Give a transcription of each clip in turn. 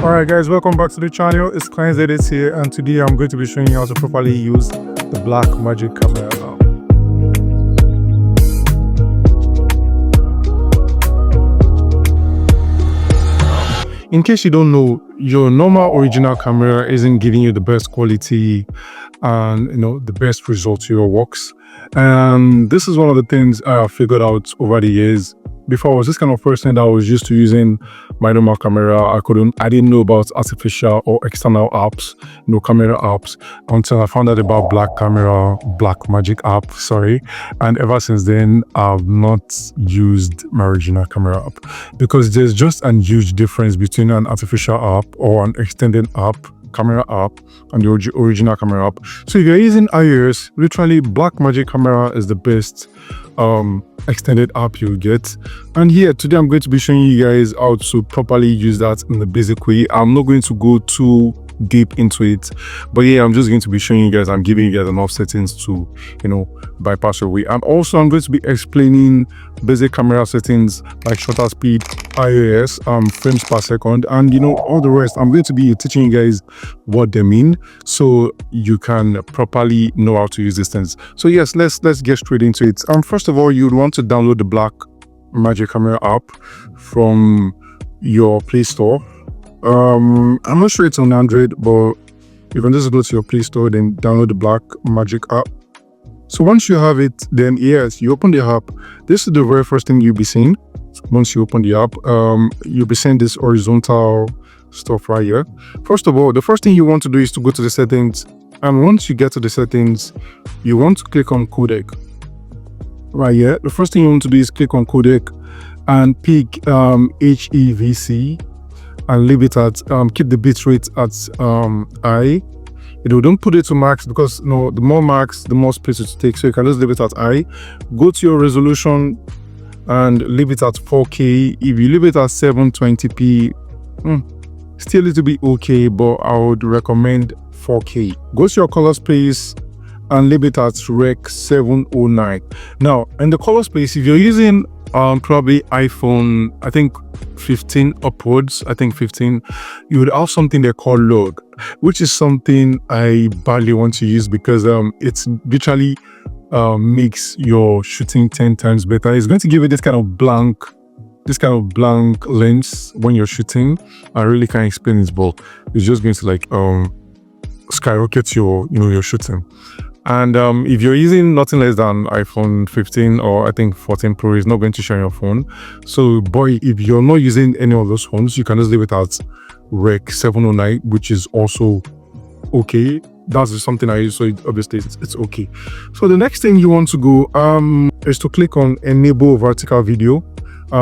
Alright guys, welcome back to the channel. It's Client Edits here, and today I'm going to be showing you how to properly use the Blackmagic Camera App. In case you don't know, your normal original camera isn't giving you the best quality and the best results to your works. And this is one of the things I have figured out over the years. Before, I was this kind of person that was used to using my normal camera. I didn't know about artificial or external apps, camera apps, until I found out about Blackmagic app, sorry. And ever since then, I've not used my original camera app because there's just a huge difference between an artificial app or an extended app, camera app, and the original camera app. So if you're using iOS, literally Blackmagic Camera is the best extended app you'll get. And here today I'm going to be showing you guys how to properly use that in the basic way. I'm not going to go too deep into it, but yeah, I'm just going to be showing you guys, I'm giving you guys enough settings to bypass your way. And also I'm going to be explaining basic camera settings like shutter speed, iOS, frames per second, and all the rest. I'm going to be teaching you guys what they mean so you can properly know how to use these things. So yes, let's get straight into it. First of all, you'd want to download the Blackmagic Camera app from your Play Store. I'm not sure it's on Android, but you can just go to your Play Store, then download the Blackmagic app. So once you have it, then yes, you open the app. This is the very first thing you'll be seeing. Once you open the app, you'll be seeing this horizontal stuff right here. First of all, the first thing you want to do is to go to the settings. And once you get to the settings, you want to click on codec. Right here, the first thing you want to do is click on codec and pick HEVC. And leave it at keep the bitrate at high. Don't put it to max because the more max, the more space it takes. So you can just leave it at high. Go to your resolution and leave it at 4K. If you leave it at 720p, still a little bit okay, but I would recommend 4K. Go to your color space and leave it at Rec 709. Now, in the color space, if you're using probably iPhone, I think 15 upwards, I think 15, you would have something they call log, which is something I badly want to use because it's literally makes your shooting 10 times better. It's going to give you this kind of blank lens when you're shooting. I really can't explain it, but it's just going to skyrocket your your shooting. And if you're using nothing less than iPhone 15 or I think 14 Pro, is not going to share your phone. So boy, if you're not using any of those phones, you can just leave it at Rec 709, which is also okay. That's something I use, so obviously it's okay. So the next thing you want to go is to click on enable vertical video.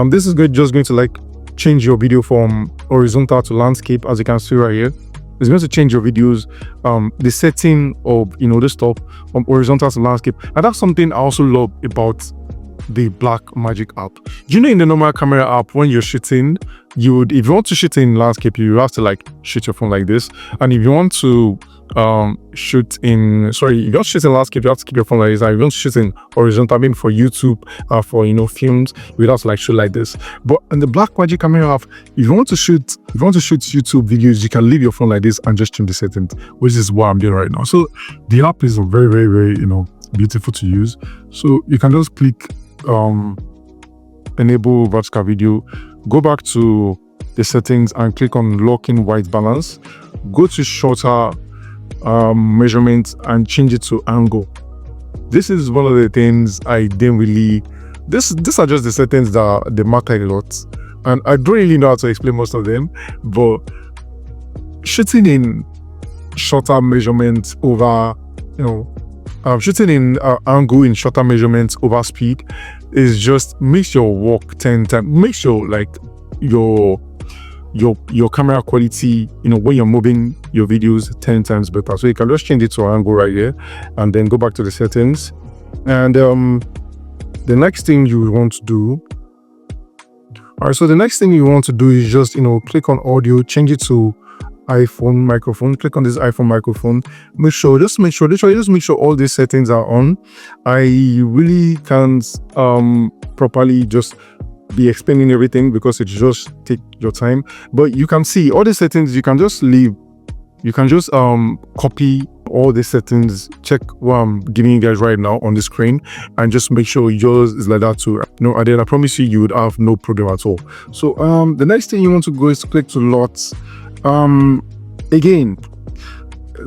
This is just going to change your video from horizontal to landscape, as you can see right here. It's going to change your videos, the setting of this stuff from horizontal to landscape. And that's something I also love about the Blackmagic app. In the normal camera app, when you're shooting, if you want to shoot in landscape, you have to shoot your phone like this. And if you want to shoot in landscape, you have to keep your phone like this. And if you want to shoot in horizontal, I mean for YouTube, for films, you have to shoot like this. But in the Blackmagic Camera app, if you want to shoot YouTube videos, you can leave your phone like this and just change the settings, which is what I'm doing right now. So the app is very, very, very beautiful to use. So you can just click enable vertical video, go back to the settings and click on lock in white balance, go to shutter measurement and change it to angle. This is one of the things I didn't really, these are just the settings that they matter a lot, and I don't really know how to explain most of them, but shooting in shutter measurement over shooting in angle in shutter measurements over speed is just makes your work 10 times, makes your your camera quality, when you're moving your videos 10 times better. So you can just change it to angle right here and then go back to the settings. And the next thing you want to do, is just click on audio, change it to iPhone microphone. Click on this iPhone microphone. Just make sure all these settings are on. I really can't properly just be explaining everything because it just take your time. But you can see all the settings. You can just leave. You can just copy all the settings, check what I'm giving you guys right now on the screen, and just make sure yours is like that too. No, and then I promise you, you would have no problem at all. So the next thing you want to go is click to lots. Again,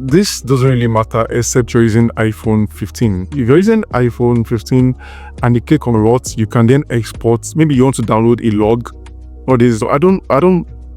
this doesn't really matter except you're using iPhone 15. If you're using iPhone 15 and you click on lots, you can then export. Maybe you want to download a log or this. So I don't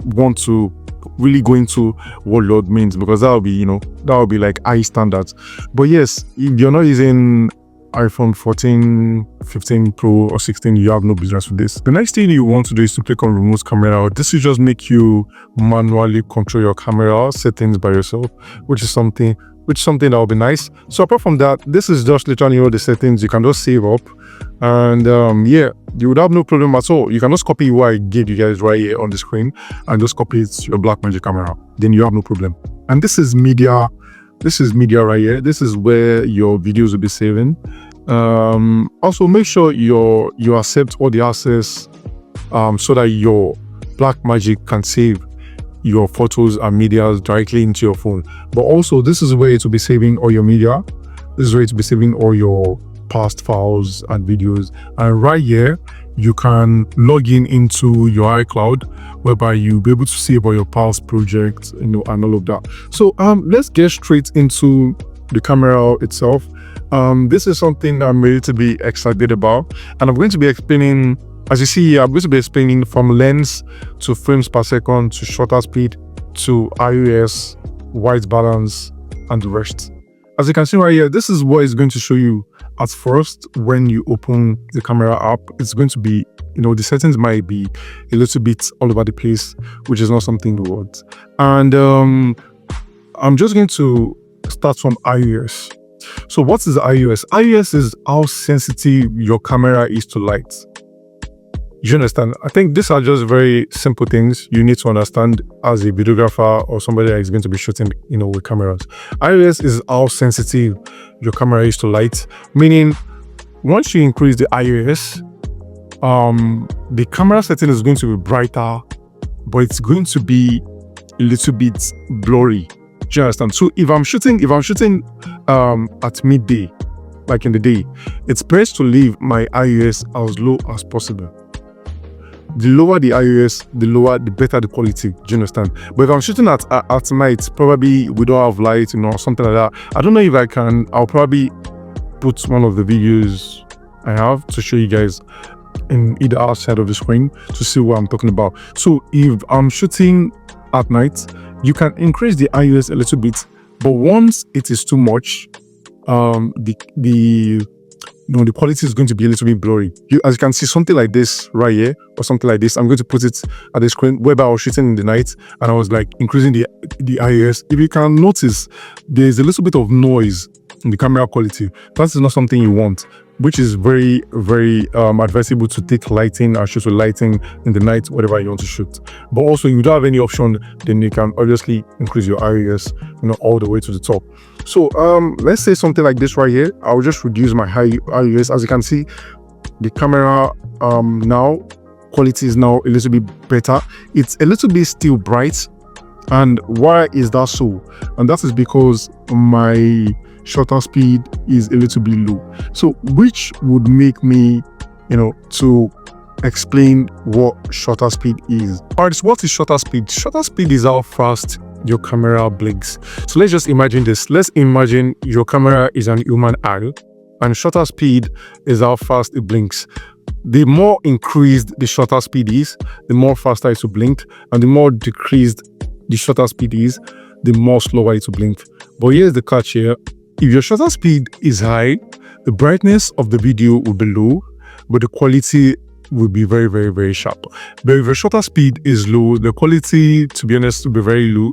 want to really go into what log means because that will be, that will be like high standards. But yes, if you're not using iPhone 14, 15 Pro or 16, you have no business with this. The next thing you want to do is to click on remote camera. This will just make you manually control your camera settings by yourself, which is something that will be nice. So apart from that, this is just literally the settings. You can just save up, and yeah, you would have no problem at all. You can just copy what I gave you guys right here on the screen and just copy it to your Blackmagic camera. Then you have no problem. And this is media. This is media right here. This is where your videos will be saving. Also make sure you accept all the access so that your Blackmagic can save your photos and media directly into your phone. But also this is where it will be saving all your media. This is where it will be saving all your past files and videos. And right here you can log into your iCloud, whereby you'll be able to save all your past projects, and all of that. So let's get straight into the camera itself. This is something I'm ready to be excited about, and I'm going to be explaining, as you see here, I'm going to be explaining from lens to frames per second to shutter speed to IOS, white balance, and the rest. As you can see right here, this is what it's going to show you at first when you open the camera app. It's going to be, the settings might be a little bit all over the place, which is not something we want. And I'm just going to start from iOS. So what is iOS? iOS is how sensitive your camera is to light. You understand? I think these are just very simple things you need to understand as a videographer or somebody that is going to be shooting, with cameras. iOS is how sensitive your camera is to light, meaning once you increase the iOS, the camera setting is going to be brighter, but it's going to be a little bit blurry. Do you understand? So if I'm shooting at midday, like in the day, it's best to leave my iOS as low as possible. The lower the iOS, the better the quality. Do you understand? But if I'm shooting at night, probably we don't have light, something like that. I don't know if I can. I'll probably put one of the videos I have to show you guys in either outside of the screen to see what I'm talking about. So if I'm shooting at night, you can increase the iOS a little bit, but once it is too much, the quality is going to be a little bit blurry. As you can see, something like this right here or something like this, I'm going to put it at the screen whereby I was shooting in the night and I was like increasing the iOS. If you can notice, there's a little bit of noise in the camera quality. That is not something you want, which is very, very advisable to take lighting and shoot with lighting in the night, whatever you want to shoot. But also, if you don't have any option, then you can obviously increase your iOS, all the way to the top. So let's say something like this right here. I'll just reduce my iOS. As you can see, the camera now quality is now a little bit better. It's a little bit still bright. And why is that so? And that is because my shutter speed is a little bit low. So which would make me, to explain what shutter speed is. All right, so what is shutter speed? Shutter speed is how fast your camera blinks. So let's just imagine this. Let's imagine your camera is an human eye and shutter speed is how fast it blinks. The more increased the shutter speed is, the more faster it will blink, and the more decreased the shutter speed is, the more slower it will blink. But here's the catch here. If your shutter speed is high, the brightness of the video will be low, but the quality will be very, very, very sharp. But if your shutter speed is low, the quality, to be honest, will be very low,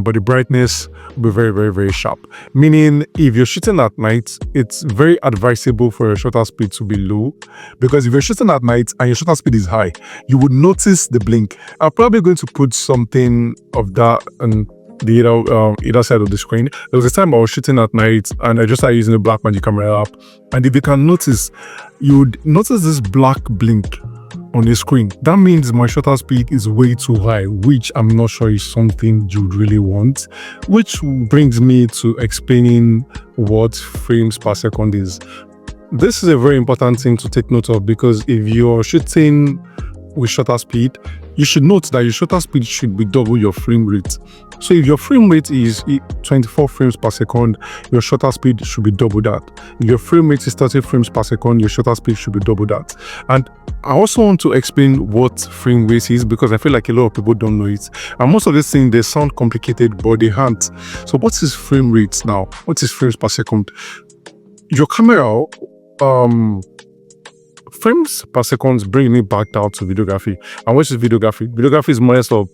but the brightness will be very, very, very sharp. Meaning, if you're shooting at night, it's very advisable for your shutter speed to be low, because if you're shooting at night and your shutter speed is high, you would notice the blink. I'm probably going to put something of that and the either side of the screen. There was a time I was shooting at night and I just started using the Blackmagic Camera App, and if you can notice, you would notice this black blink on the screen. That means my shutter speed is way too high, which I'm not sure is something you'd really want, which brings me to explaining what frames per second is. This is a very important thing to take note of, because if you're shooting with shutter speed, you should note that your shutter speed should be double your frame rate. So if your frame rate is 24 frames per second, your shutter speed should be double that. If your frame rate is 30 frames per second, your shutter speed should be double that. And I also want to explain what frame rate is, because I feel like a lot of people don't know it. And most of these things, they sound complicated, but they aren't. So what is frame rate now? What is frames per second? Your camera, frames per second, bring me back down to videography. And what is videography? Videography is more or less of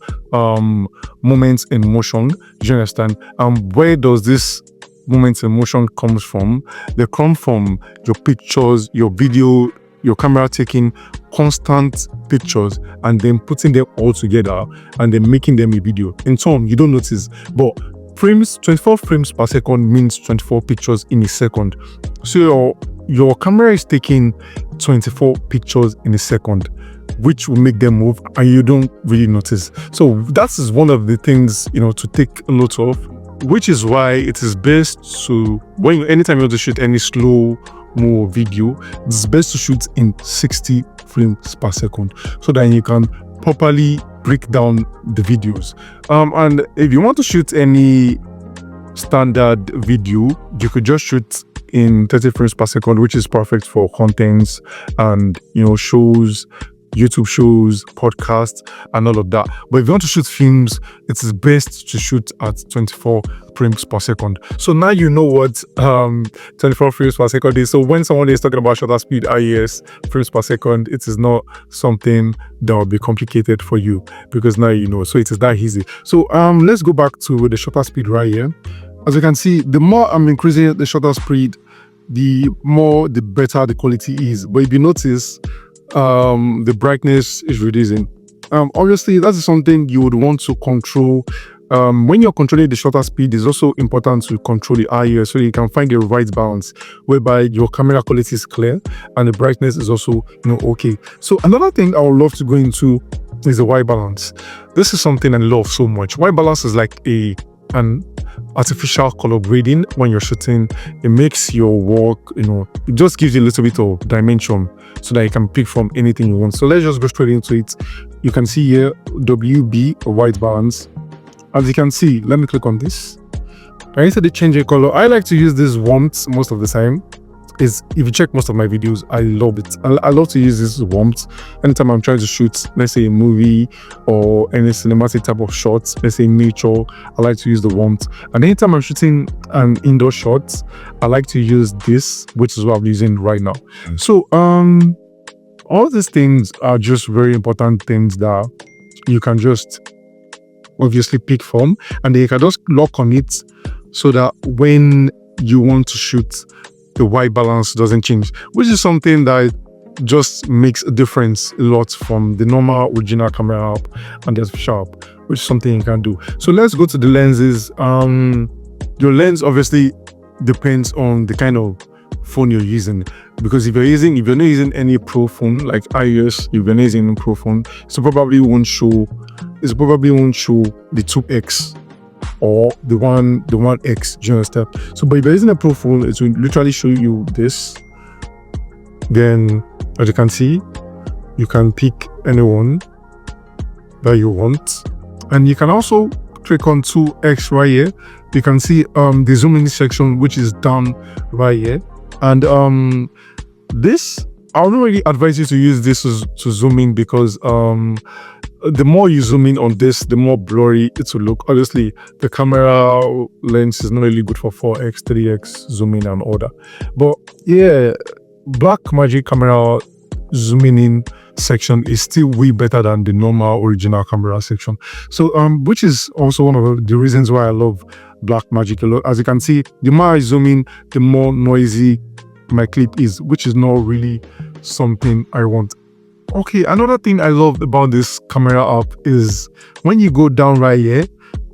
moments in motion. Do you understand? And where does this moments in motion comes from? They come from your pictures, your video, your camera taking constant pictures and then putting them all together and then making them a video. In turn, you don't notice, but 24 frames per second means 24 pictures in a second. So your camera is taking 24 pictures in a second, which will make them move and you don't really notice. So that is one of the things, to take note of, which is why it is best to, anytime you want to shoot any slow mo video, it's best to shoot in 60 frames per second so that you can properly break down the videos. And if you want to shoot any standard video, you could just shoot in 30 frames per second, which is perfect for contents and shows, YouTube shows, podcasts, and all of that. But if you want to shoot films, it is best to shoot at 24 frames per second. So now you know what 24 frames per second is. So when someone is talking about shutter speed, IES, frames per second, it is not something that will be complicated for you, because now you know. So it is that easy. So let's go back to the shutter speed right here. As you can see, the more I'm increasing the shutter speed, the better the quality is. But if you notice, the brightness is reducing. Obviously, that is something you would want to control. When you're controlling the shutter speed, it's also important to control the IES so you can find the right balance whereby your camera quality is clear and the brightness is also okay. So another thing I would love to go into is the white balance. This is something I love so much. White balance is like an artificial color grading when you're shooting. It makes your work, it just gives you a little bit of dimension so that you can pick from anything you want. So let's just go straight into it. You can see here WB, white balance. As you can see, let me click on this. I need to change the color. I like to use this warmth most of the time. If you check most of my videos, I love it. I love to use this warmth anytime I'm trying to shoot, let's say a movie or any cinematic type of shots, let's say nature. I like to use the warmth. And anytime I'm shooting an indoor shot, I like to use this, which is what I'm using right now. So all these things are just very important things that you can just obviously pick from, and then you can just lock on it so that when you want to shoot, the white balance doesn't change, which is something that just makes a difference a lot from the normal original camera app and the artificial app, which is something you can do. So let's go to the lenses. Your lens obviously depends on the kind of phone you're using, because if you're not using any pro phone like iOS, if you're not using a pro phone, it probably won't show the 2x or the 1x, do you understand? So but if you're using a pro phone, it will literally show you this. Then as you can see, you can pick anyone that you want, and you can also click on 2x right here. You can see the zooming section, which is down right here. And this, I would not really advise you to use this to zoom in, because the more you zoom in on this, the more blurry it will look. Obviously, the camera lens is not really good for 4x, 3x zooming and all that. But yeah, Blackmagic Camera zooming in section is still way better than the normal original camera section. So which is also one of the reasons why I love Blackmagic a lot. As you can see, the more I zoom in, the more noisy my clip is, which is not really something I want. Okay, another thing I love about this camera app is when you go down right here,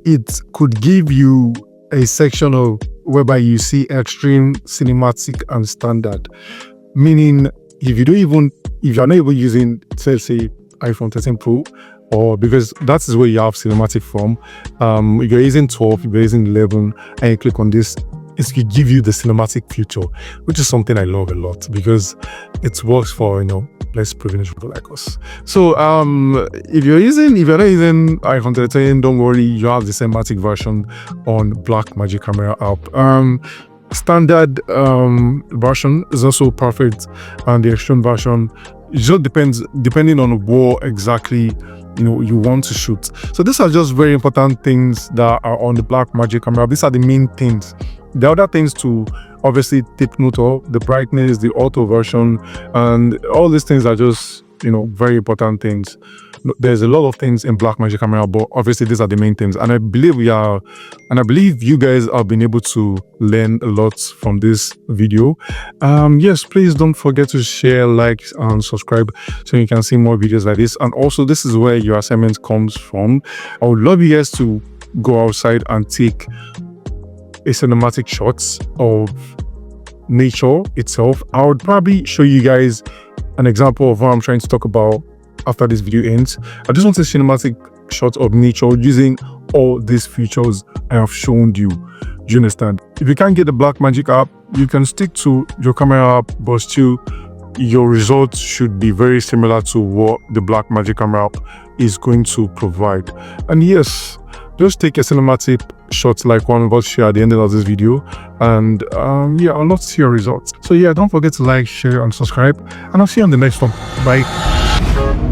it could give you a section of whereby you see extreme, cinematic, and standard. Meaning, if you don't even if you're not able using, let's say, iPhone 13 Pro, or because that is where you have cinematic from. If you're using 12, if you're using 11, and you click on this, it will give you the cinematic feature, which is something I love a lot because it works for, less privileged people like us. So if you're not using iPhone 13, don't worry, you have the cinematic version on Blackmagic Camera App. Standard version is also perfect, and the extreme version, it just depending on what exactly you want to shoot. So these are just very important things that are on the Blackmagic Camera. These are the main things. The other things to obviously take note of: the brightness, the auto version, and all these things are just very important things. There's a lot of things in Blackmagic Camera, but obviously these are the main things. And I believe you guys have been able to learn a lot from this video. Yes, please don't forget to share, like, and subscribe so you can see more videos like this. And also, this is where your assignment comes from. I would love you guys to go outside and take a cinematic shots of nature itself. I would probably show you guys an example of what I'm trying to talk about after this video ends. I just want a cinematic shot of nature using all these features I have shown you. Do you understand? If you can't get the Blackmagic app, you can stick to your camera app, but still your results should be very similar to what the Blackmagic Camera app is going to provide. And yes, just take a cinematic shot like one of us share at the end of this video, and yeah, I'll love to see your results. So yeah, don't forget to like, share, and subscribe, and I'll see you on the next one. Bye.